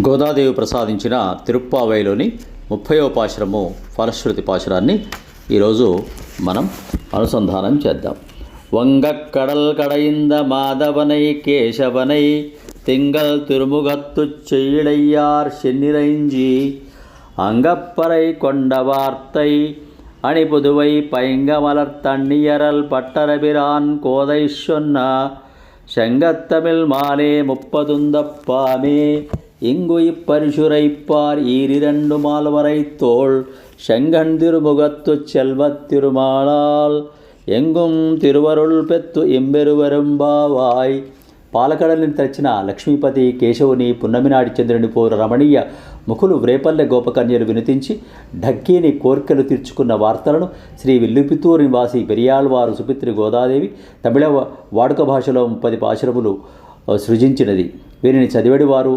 గోదాదేవి ప్రసాదించిన తిరుప్పావైలోని 30వ పాశురము ఫలశ్రుతి పాశురాన్ని ఈరోజు మనం అనుసంధానం చేద్దాం. వంగక్కడల్ కడయింద మాధవనై కేశవనై తింగల్ తిరుముగత్తు చెయ్యిడయ్యార్ சென்னிரைஞ்சி அங்கப்பறை கொண்ட வார்த்தை அணிபுதுவை பைங்கமலர் தண்ணியரல் பட்டரபிரான் கோதை சொன்ன செங்கத்தமிழ் மாலே முப்பதுந்தப்பாமே இங்கு இப்பரிசுரைப்பார் ஈரிரண்டு மால்வரை தோள் செங்கண் திருமுகத்து செல்வத் திருமாலால் ఎంగుం తిరువరుల్ పెత్తు ఎంబెరువరంబావాయ్. పాలకడలిని తెచ్చిన లక్ష్మీపతి కేశవుని పున్నమినాడి చంద్రుని పోరు రమణీయ ముఖులు వ్రేపల్లె గోపకన్యలు వినిపించి ఢక్కీని కోర్కెలు తీర్చుకున్న వార్తలను శ్రీ విల్లుపుత్తూరు నివాసి పెరియాళ్వారు సుపిత్రి గోదాదేవి తమిళ వాడుక భాషలో 30 పాశురములు సృజించినది. వీరిని చదివేడివారు